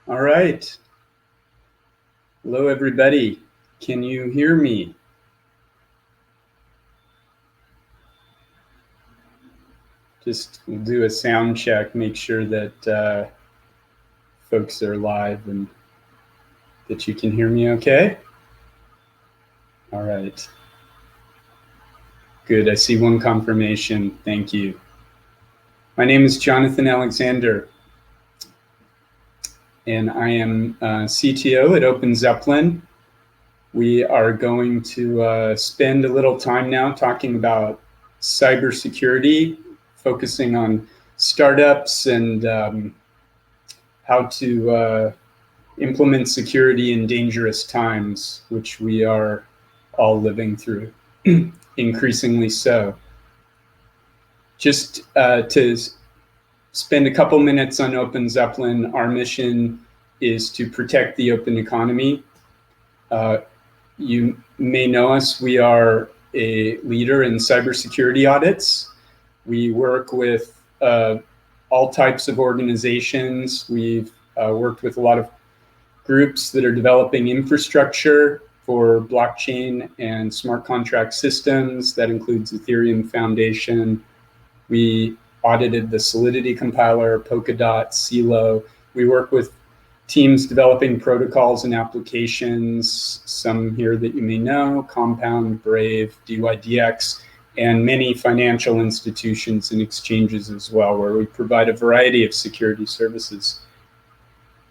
All right. Hello, everybody. Can you hear me? Just we'll do a sound check, make sure that folks are live and that you can hear me okay. All right. Good. I see one confirmation. Thank you. My name is Jonathan Alexander, and I am CTO at OpenZeppelin. We are going to spend a little time now talking about cybersecurity, focusing on startups and how to implement security in dangerous times, which we are all living through, increasingly so. Just to spend a couple minutes on OpenZeppelin, our mission is to protect the open economy. You may know us. We are a leader in cybersecurity audits. We work with all types of organizations. We've worked with a lot of groups that are developing infrastructure for blockchain and smart contract systems. That includes Ethereum Foundation. We audited the Solidity compiler, Polkadot, CeeLo. We work with teams developing protocols and applications, some here that you may know, Compound, Brave, DYDX, and many financial institutions and exchanges as well, where we provide a variety of security services.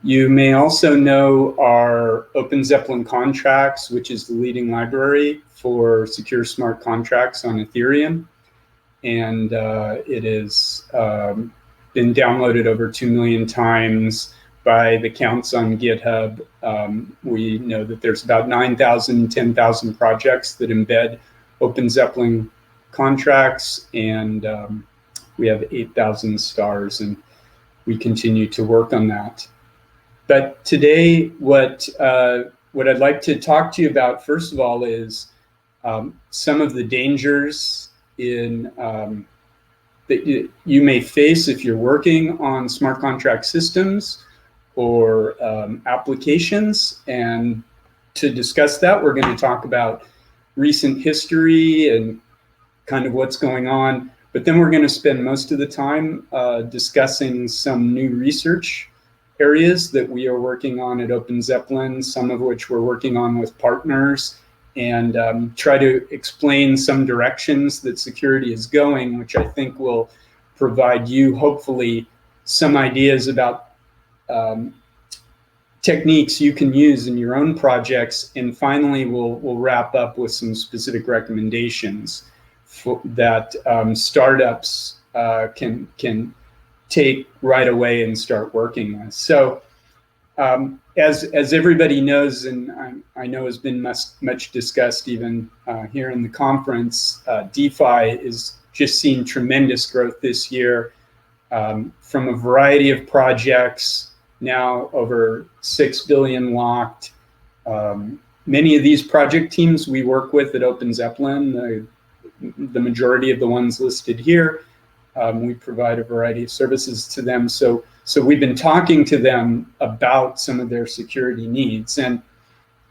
You may also know our OpenZeppelin contracts, which is the leading library for secure smart contracts on Ethereum. And it has been downloaded over 2 million times by the counts on GitHub. We know that there's about 9,000, 10,000 projects that embed OpenZeppelin contracts, and we have 8,000 stars, and we continue to work on that. But today, what I'd like to talk to you about, first of all, is some of the dangers that you may face if you're working on smart contract systems or applications. And to discuss that, we're going to talk about recent history and kind of what's going on. But then we're going to spend most of the time discussing some new research areas that we are working on at OpenZeppelin, some of which we're working on with partners, and try to explain some directions that security is going, which I think will provide you, hopefully, some ideas about techniques you can use in your own projects. And finally, we'll wrap up with some specific recommendations that startups can take right away and start working with. So as everybody knows, and I know has been much discussed even here in the conference, DeFi is just seen tremendous growth this year from a variety of projects, now over 6 billion locked. Many of these project teams we work with at OpenZeppelin, the majority of the ones listed here, we provide a variety of services to them. So we've been talking to them about some of their security needs. And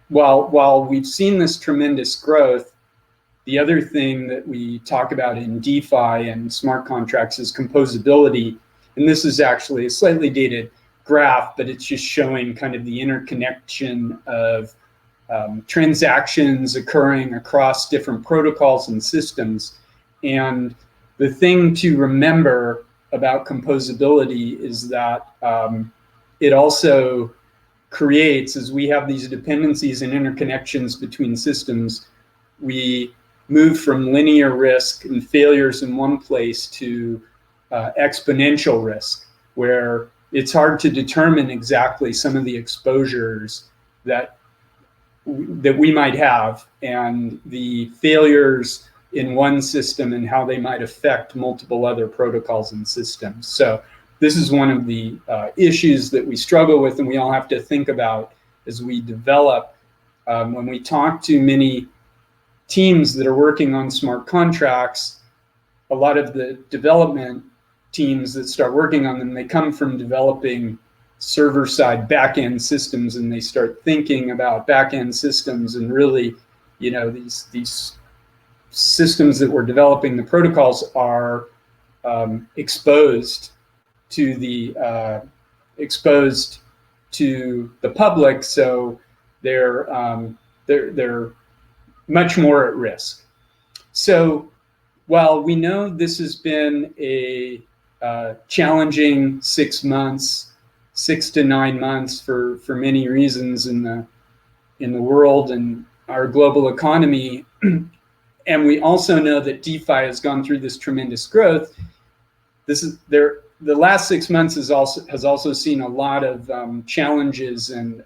while we've seen this tremendous growth, the other thing that we talk about in DeFi and smart contracts is composability. And this is actually a slightly dated graph, but it's just showing kind of the interconnection of transactions occurring across different protocols and systems. And the thing to remember about composability is that it also creates, as we have these dependencies and interconnections between systems, we move from linear risk and failures in one place to exponential risk, where it's hard to determine exactly some of the exposures that we might have and the failures in one system and how they might affect multiple other protocols and systems. So this is one of the issues that we struggle with and we all have to think about as we develop. When we talk to many teams that are working on smart contracts, a lot of the development teams that start working on them, they come from developing server-side back-end systems, and they start thinking about back-end systems and really, these systems that we're developing, the protocols are exposed to the public, so they're much more at risk. So while we know this has been a challenging 6 months, 6 to 9 months for many reasons in the world and our global economy, and we also know that DeFi has gone through this tremendous growth. The last 6 months has also seen a lot of challenges and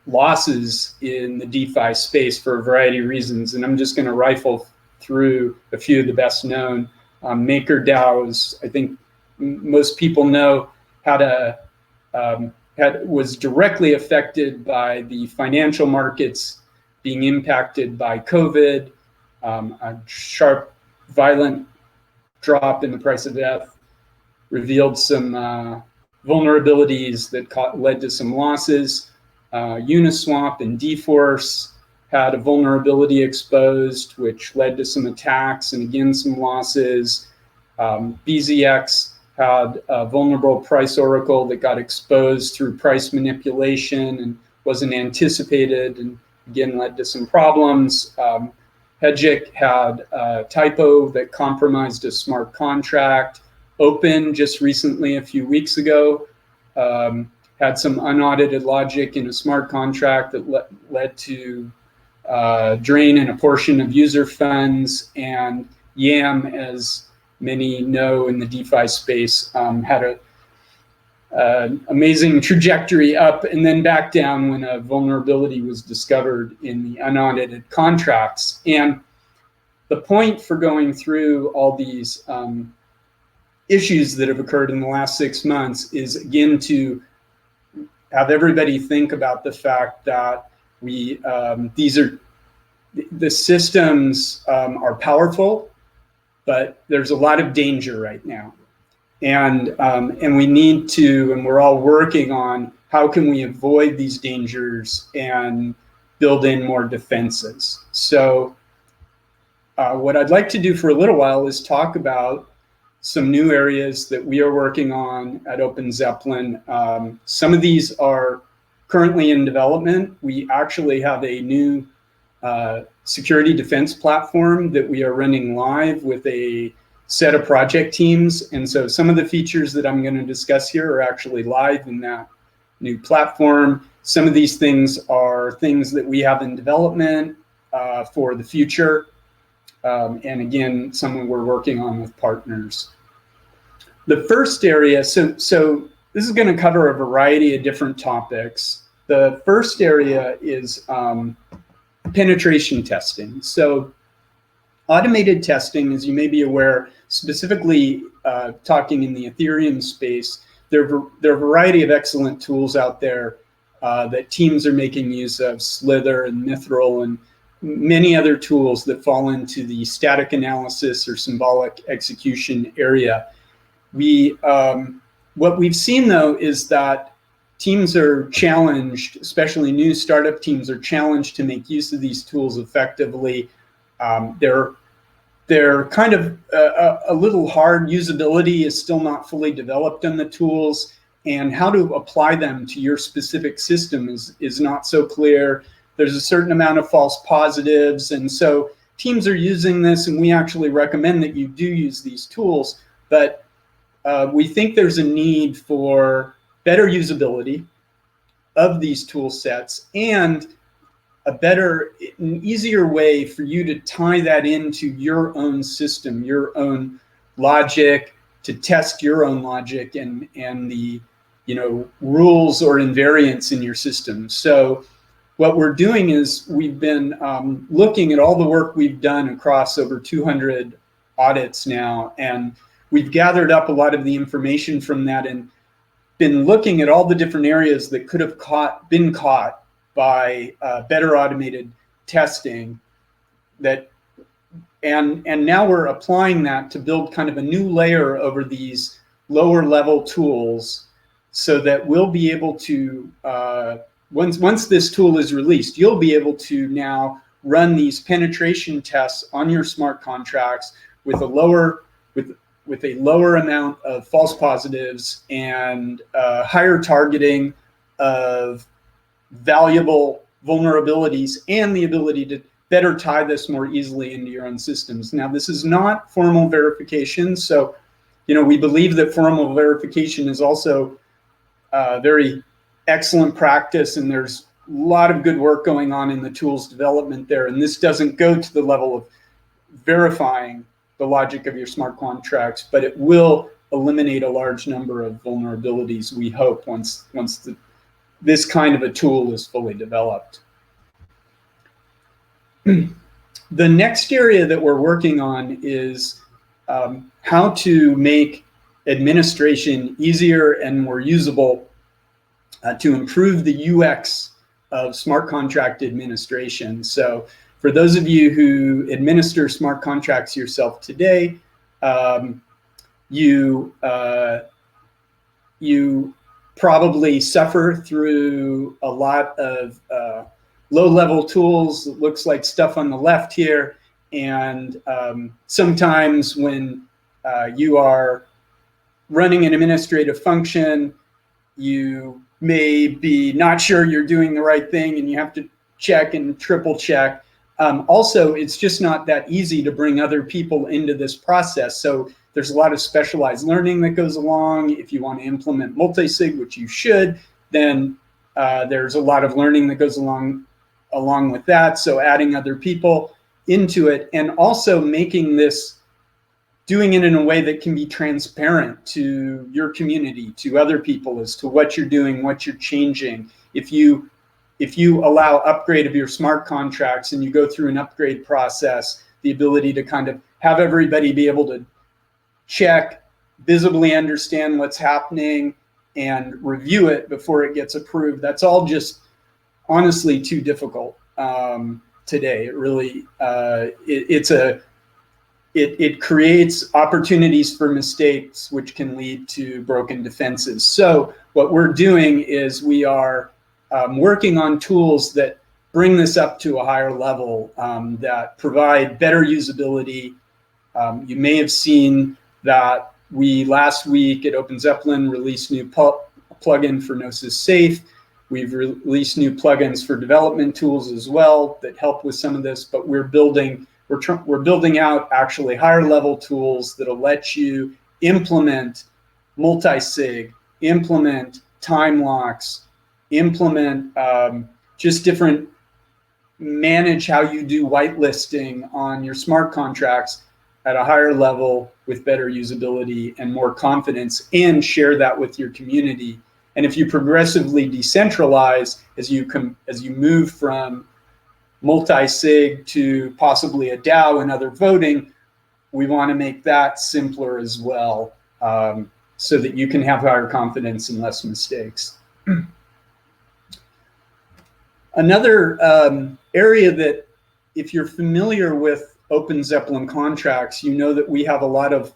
losses in the DeFi space for a variety of reasons. And I'm just going to rifle through a few of the best known. MakerDAO, I think most people know, was directly affected by the financial markets being impacted by COVID, a sharp, violent drop in the price of ETH revealed some vulnerabilities that led to some losses. Uniswap and dForce had a vulnerability exposed, which led to some attacks and again some losses. BZX had a vulnerable price oracle that got exposed through price manipulation and wasn't anticipated, and again led to some problems. Hedgic had a typo that compromised a smart contract. Open just recently, a few weeks ago, had some unaudited logic in a smart contract that led to drain in a portion of user funds. And YAM, as many know in the DeFi space, had an amazing trajectory up and then back down when a vulnerability was discovered in the unaudited contracts. And the point for going through all these issues that have occurred in the last 6 months is, again, to have everybody think about the fact that the systems are powerful, but there's a lot of danger right now. And we need to, and we're all working on how can we avoid these dangers and build in more defenses. So what I'd like to do for a little while is talk about some new areas that we are working on at OpenZeppelin. Some of these are currently in development. We actually have a new security defense platform that we are running live with a set of project teams. And so some of the features that I'm going to discuss here are actually live in that new platform. Some of these things are things that we have in development for the future. And again, some we're working on with partners. The first area, so this is going to cover a variety of different topics. The first area is penetration testing. So automated testing, as you may be aware, specifically talking in the Ethereum space, there are a variety of excellent tools out there that teams are making use of, Slither and Mithril and many other tools that fall into the static analysis or symbolic execution area. What we've seen, though, is that teams are challenged, especially new startup teams are challenged to make use of these tools effectively. They're kind of a little hard. Usability is still not fully developed on the tools, and how to apply them to your specific system is not so clear. There's a certain amount of false positives, and so teams are using this, and we actually recommend that you do use these tools, but we think there's a need for better usability of these tool sets and an easier way for you to tie that into your own system, your own logic, to test your own logic and the rules or invariants in your system. So what we're doing is we've been looking at all the work we've done across over 200 audits now, and we've gathered up a lot of the information from that and been looking at all the different areas that could have been caught by better automated testing. And now we're applying that to build kind of a new layer over these lower level tools so that we'll be able to, once this tool is released, you'll be able to now run these penetration tests on your smart contracts with a lower amount of false positives and higher targeting of valuable vulnerabilities and the ability to better tie this more easily into your own systems. Now, this is not formal verification, so we believe that formal verification is also very excellent practice, and there's a lot of good work going on in the tools development there. And this doesn't go to the level of verifying the logic of your smart contracts, but it will eliminate a large number of vulnerabilities, we hope, once this kind of a tool is fully developed. The next area that we're working on is how to make administration easier and more usable to improve the UX of smart contract administration. So for those of you who administer smart contracts yourself today, you probably suffer through a lot of low-level tools. It looks like stuff on the left here. And sometimes when you are running an administrative function, you may be not sure you're doing the right thing and you have to check and triple check. Also, it's just not that easy to bring other people into this process. So there's a lot of specialized learning that goes along. If you want to implement multi-sig, which you should, then there's a lot of learning that goes along with that. So adding other people into it, and also doing it in a way that can be transparent to your community, to other people, as to what you're doing, what you're changing. If you allow upgrade of your smart contracts and you go through an upgrade process, the ability to kind of have everybody be able to check, visibly understand what's happening, and review it before it gets approved, that's all just honestly too difficult today. It really, it creates opportunities for mistakes, which can lead to broken defenses. So what we're doing is we are working on tools that bring this up to a higher level, that provide better usability. You may have seen that we last week at OpenZeppelin released new plugin for Gnosis Safe. We've released new plugins for development tools as well that help with some of this, but we're building out actually higher level tools that'll let you implement multi-sig, implement time locks, implement just different, manage how you do whitelisting on your smart contracts at a higher level with better usability and more confidence, and share that with your community. And if you progressively decentralize, as you move from multi-sig to possibly a DAO and other voting, we want to make that simpler as well, so that you can have higher confidence and less mistakes. Another area that, if you're familiar with OpenZeppelin contracts, you know that we have a lot of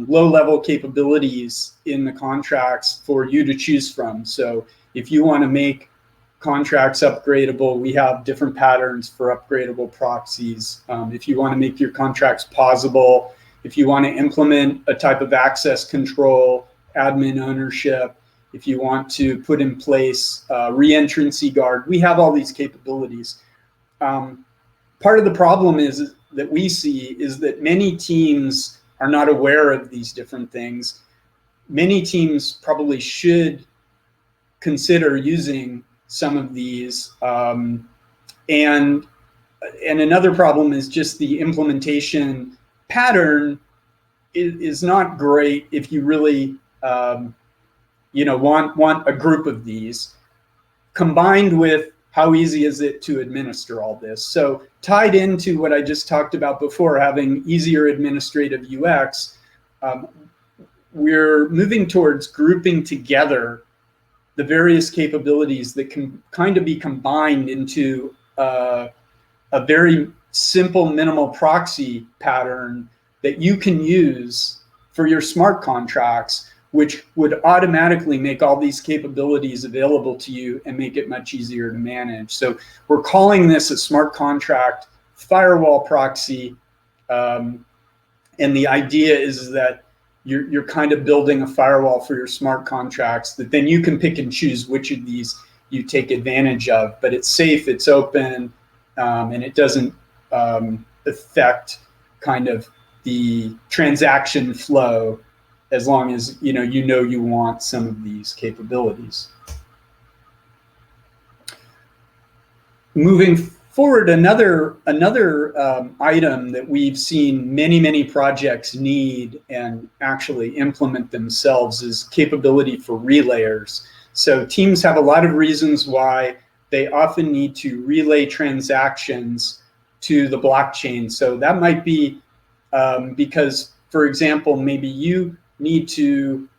low-level capabilities in the contracts for you to choose from. So if you want to make contracts upgradable, we have different patterns for upgradable proxies. If you want to make your contracts pausable, if you want to implement a type of access control, admin ownership, if you want to put in place re-entrancy guard, we have all these capabilities. Part of the problem that we see is that many teams are not aware of these different things. Many teams probably should consider using some of these. And another problem is just the implementation pattern is not great if you really want a group of these, combined with how easy is it to administer all this. So tied into what I just talked about before, having easier administrative UX, we're moving towards grouping together the various capabilities that can kind of be combined into a very simple minimal proxy pattern that you can use for your smart contracts which would automatically make all these capabilities available to you and make it much easier to manage. So we're calling this a smart contract firewall proxy. And the idea is that you're kind of building a firewall for your smart contracts that then you can pick and choose which of these you take advantage of. But it's safe, it's open, and it doesn't affect kind of the transaction flow, as long as you want some of these capabilities. Moving forward, another item that we've seen many projects need and actually implement themselves is capability for relayers. So teams have a lot of reasons why they often need to relay transactions to the blockchain. So that might be because, for example, maybe you need to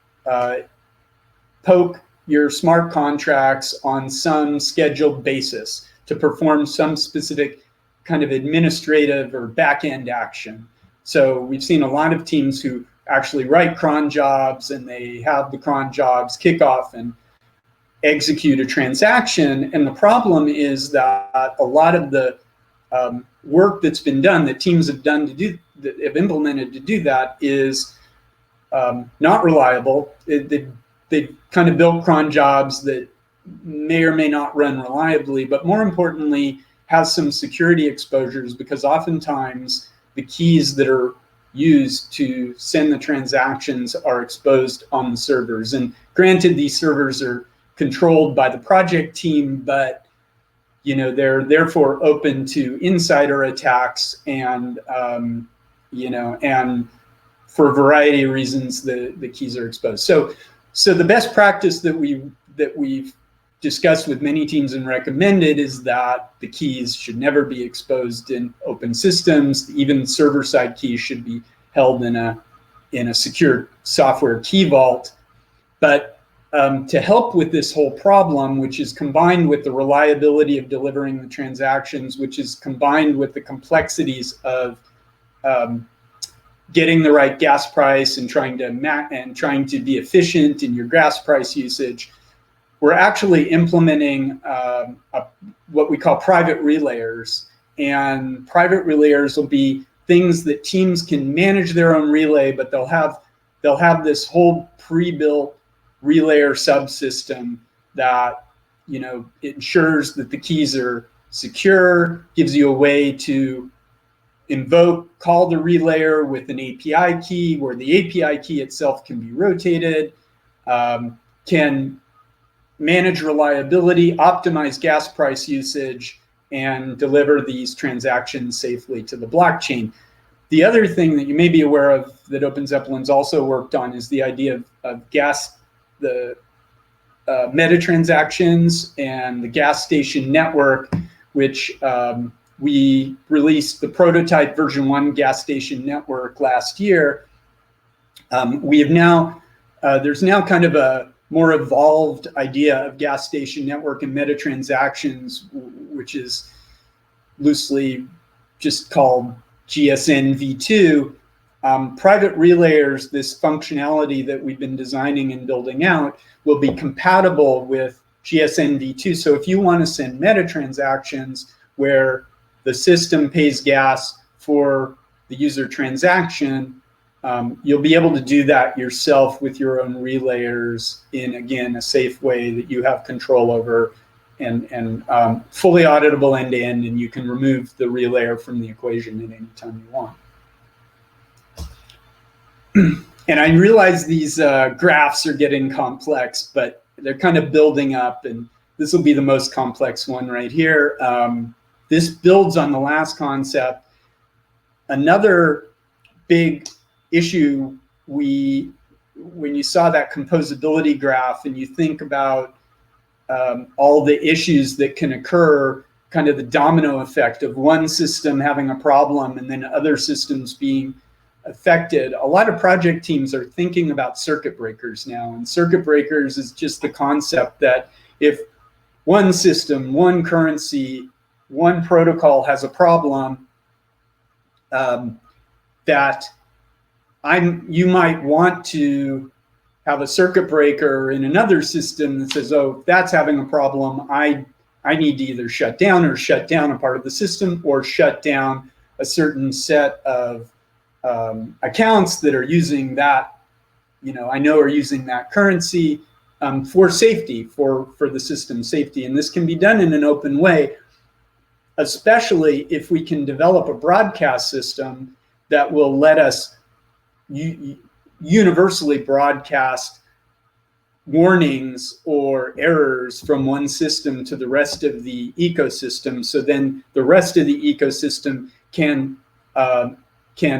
poke your smart contracts on some scheduled basis to perform some specific kind of administrative or back-end action. So we've seen a lot of teams who actually write cron jobs, and they have the cron jobs kick off and execute a transaction. And the problem is that a lot of the work that's been done, that teams have done that have implemented to do that, is not reliable. They've kind of built cron jobs that may or may not run reliably, but more importantly, has some security exposures, because oftentimes the keys that are used to send the transactions are exposed on the servers. And granted, these servers are controlled by the project team, but they're therefore open to insider attacks, and and for a variety of reasons, the keys are exposed. So the best practice that we've discussed with many teams and recommended is that the keys should never be exposed in open systems. Even server-side keys should be held in a secure software key vault. But to help with this whole problem, which is combined with the reliability of delivering the transactions, which is combined with the complexities of getting the right gas price and trying to be efficient in your gas price usage, we're actually implementing what we call private relayers. And private relayers will be things that teams can manage their own relay, but they'll have this whole pre-built relayer subsystem that ensures that the keys are secure, gives you a way to call the relayer with an API key, where the API key itself can be rotated, can manage reliability, optimize gas price usage, and deliver these transactions safely to the blockchain. The other thing that you may be aware of that OpenZeppelin's also worked on is the idea of the meta transactions and the gas station network, which we released the prototype version 1 gas station network last year. We have now, there's now kind of a more evolved idea of gas station network and meta transactions, which is loosely just called GSN v2. Private relayers, this functionality that we've been designing and building out, will be compatible with GSN v2. So if you want to send meta transactions where the system pays gas for the user transaction, you'll be able to do that yourself with your own relayers in, again, a safe way that you have control over, and fully auditable end-to-end, and you can remove the relayer from the equation at any time you want. And I realize these graphs are getting complex, but they're kind of building up, and this will be the most complex one right here. This builds on the last concept. Another big issue, when you saw that composability graph and you think about all the issues that can occur, kind of the domino effect of one system having a problem and then other systems being affected, a lot of project teams are thinking about circuit breakers now. And circuit breakers is just the concept that if one system, one currency, one protocol has a problem, that you might want to have a circuit breaker in another system that says, oh, if that's having a problem, I need to either shut down a part of the system, or shut down a certain set of accounts that are using that, I know are using that currency for safety, for the system safety. And this can be done in an open way, especially if we can develop a broadcast system that will let us universally broadcast warnings or errors from one system to the rest of the ecosystem, so then the rest of the ecosystem can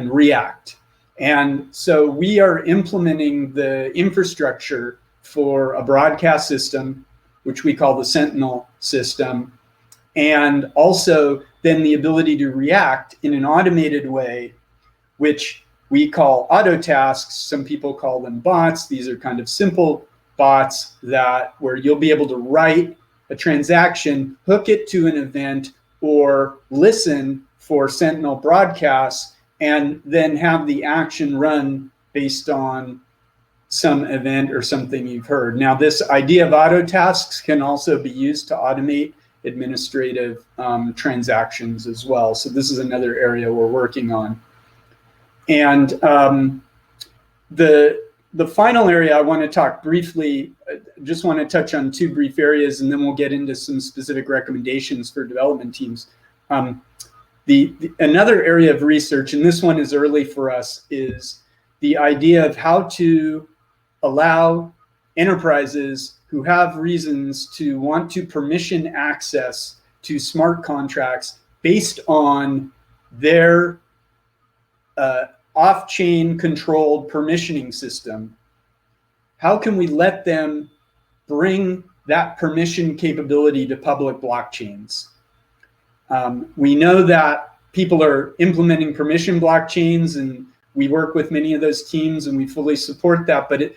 react. And so we are implementing the infrastructure for a broadcast system, which we call the Sentinel system, and also then the ability to react in an automated way, which we call auto tasks. Some people call them bots. These are kind of simple bots where you'll be able to write a transaction, hook it to an event, or listen for Sentinel broadcasts, and then have the action run based on some event or something you've heard. Now, this idea of auto tasks can also be used to automate administrative transactions as well. So this is another area we're working on. And the final area I want to talk briefly, just want to touch on two brief areas, and then we'll get into some specific recommendations for development teams. Another area of research, and this one is early for us, is the idea of how to allow enterprises who have reasons to want to permission access to smart contracts based on their off-chain controlled permissioning system. How can we let them bring that permission capability to public blockchains? We know that people are implementing permission blockchains, and we work with many of those teams, and we fully support that. But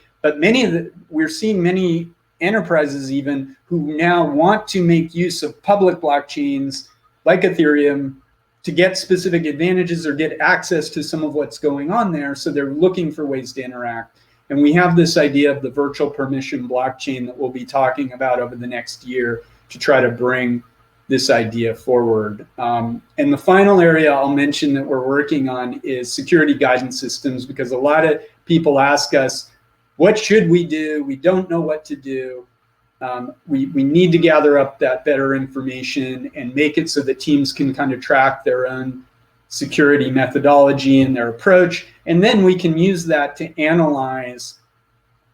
we're seeing many enterprises even who now want to make use of public blockchains like Ethereum to get specific advantages or get access to some of what's going on there. So they're looking for ways to interact. And we have this idea of the virtual permission blockchain that we'll be talking about over the next year to try to bring this idea forward. And the final area I'll mention that we're working on is security guidance systems, because a lot of people ask us, what should we do? We don't know what to do. We need to gather up that better information and make it so that teams can kind of track their own security methodology and their approach. And then we can use that to analyze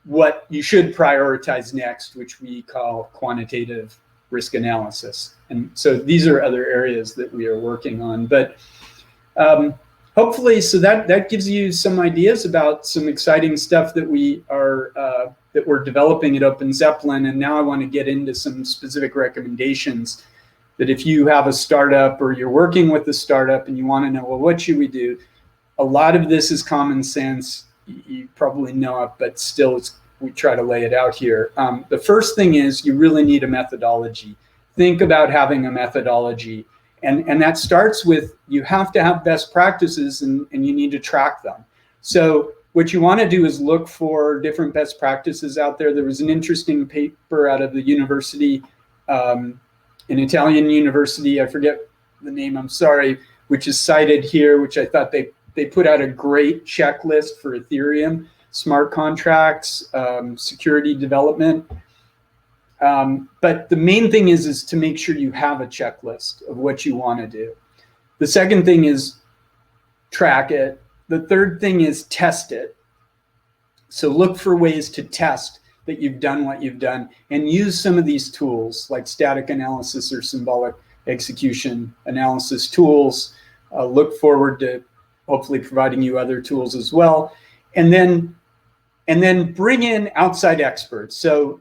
what you should prioritize next, which we call quantitative risk analysis. And so these are other areas that we are working on. But hopefully, so that gives you some ideas about some exciting stuff that we're developing at OpenZeppelin. And now I want to get into some specific recommendations that if you have a startup or you're working with a startup and you want to know, well, what should we do? A lot of this is common sense. You probably know it, but still we try to lay it out here. The first thing is you really need a methodology. Think about having a methodology. And that starts with, you have to have best practices and you need to track them. So what you want to do is look for different best practices out there. There was an interesting paper out of the university, an Italian university, I forget the name, I'm sorry, which is cited here, which I thought they put out a great checklist for Ethereum, smart contracts, security development. But the main thing is to make sure you have a checklist of what you want to do. The second thing is track it. The third thing is test it. So look for ways to test that you've done what you've done, and use some of these tools like static analysis or symbolic execution analysis tools. Look forward to hopefully providing you other tools as well. And then bring in outside experts. So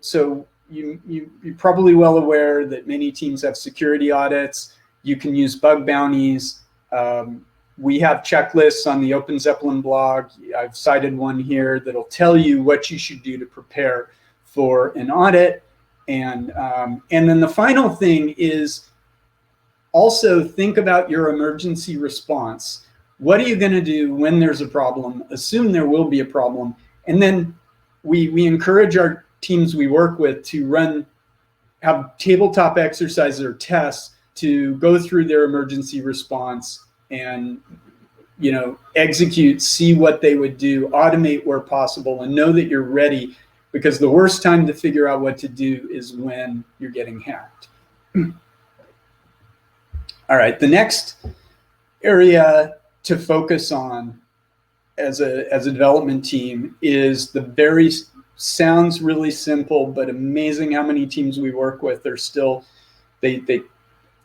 you're probably well aware that many teams have security audits. You can use bug bounties. We have checklists on the OpenZeppelin blog. I've cited one here that'll tell you what you should do to prepare for an audit. And then the final thing is also think about your emergency response. What are you going to do when there's a problem? Assume there will be a problem. And then we encourage our teams we work with to have tabletop exercises or tests to go through their emergency response and, execute, see what they would do, automate where possible, and know that you're ready, because the worst time to figure out what to do is when you're getting hacked. All right, the next area to focus on as a development team is sounds really simple, but amazing how many teams we work with are still, they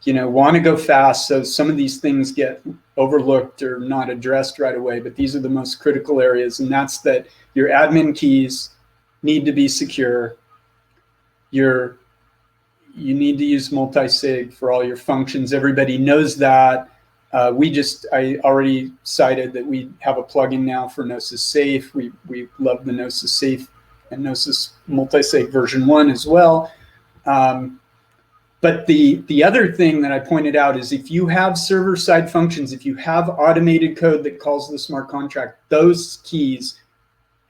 want to go fast. So some of these things get overlooked or not addressed right away, but these are the most critical areas. And that's that your admin keys need to be secure. You need to use multi-sig for all your functions. Everybody knows that. I already cited that we have a plugin now for Gnosis Safe. We love the Gnosis Safe and Gnosis Multisig version 1 as well. But the other thing that I pointed out is if you have server-side functions, if you have automated code that calls the smart contract, those keys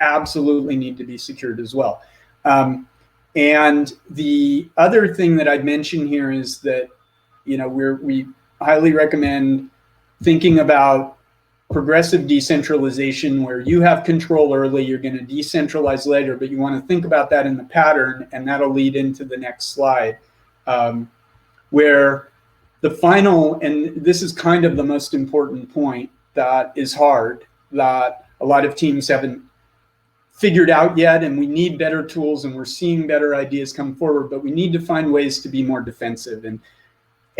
absolutely need to be secured as well. And the other thing that I'd mention here is that, we highly recommend thinking about progressive decentralization, where you have control early, you're going to decentralize later, but you want to think about that in the pattern, and that'll lead into the next slide, where the final, and this is kind of the most important point that is hard, that a lot of teams haven't figured out yet, and we need better tools, and we're seeing better ideas come forward, but we need to find ways to be more defensive.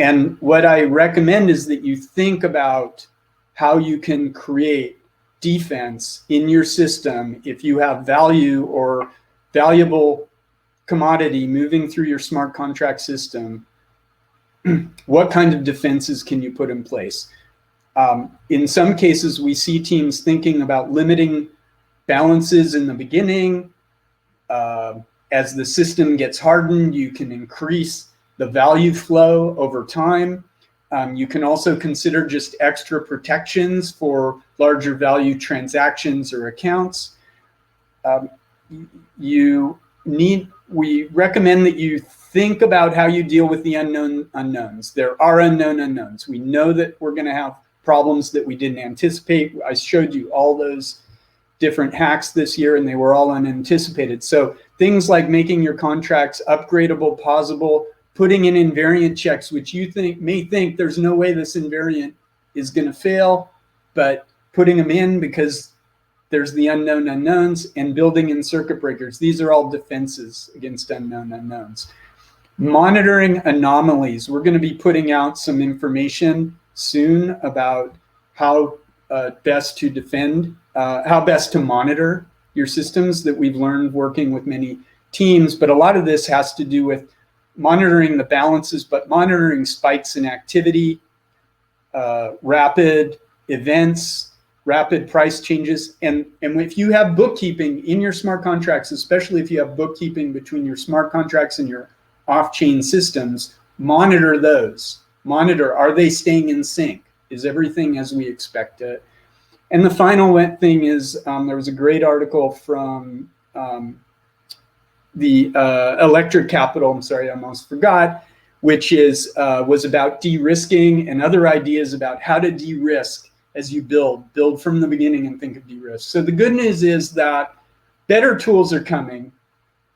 And what I recommend is that you think about how you can create defense in your system if you have value or valuable commodity moving through your smart contract system. What kind of defenses can you put in place? In some cases, we see teams thinking about limiting balances in the beginning. As the system gets hardened, you can increase the value flow over time. You can also consider just extra protections for larger value transactions or accounts. We recommend that you think about how you deal with the unknown unknowns. There are unknown unknowns. We know that we're going to have problems that we didn't anticipate. I showed you all those different hacks this year, and they were all unanticipated. So things like making your contracts upgradable, pausable, putting in invariant checks, which you may think there's no way this invariant is going to fail, but putting them in because there's the unknown unknowns, and building in circuit breakers. These are all defenses against unknown unknowns. Monitoring anomalies. We're going to be putting out some information soon about how best to defend, how best to monitor your systems that we've learned working with many teams. But a lot of this has to do with monitoring the balances, but monitoring spikes in activity, rapid events, rapid price changes. And if you have bookkeeping in your smart contracts, especially if you have bookkeeping between your smart contracts and your off-chain systems, monitor those. Monitor, are they staying in sync? Is everything as we expect it? And the final thing is, there was a great article from the Electric Capital, I'm sorry, I almost forgot, which was about de-risking and other ideas about how to de-risk as you build from the beginning and think of de-risk. So the good news is that better tools are coming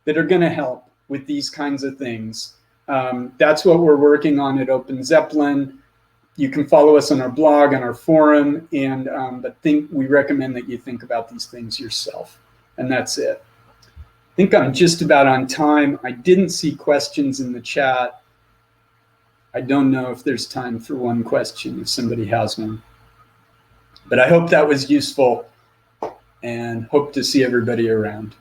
that are going to help with these kinds of things. That's what we're working on at OpenZeppelin. You can follow us on our blog, on our forum, and but we recommend that you think about these things yourself. And that's it. I think I'm just about on time. I didn't see questions in the chat. I don't know if there's time for one question, if somebody has one. But I hope that was useful, and hope to see everybody around.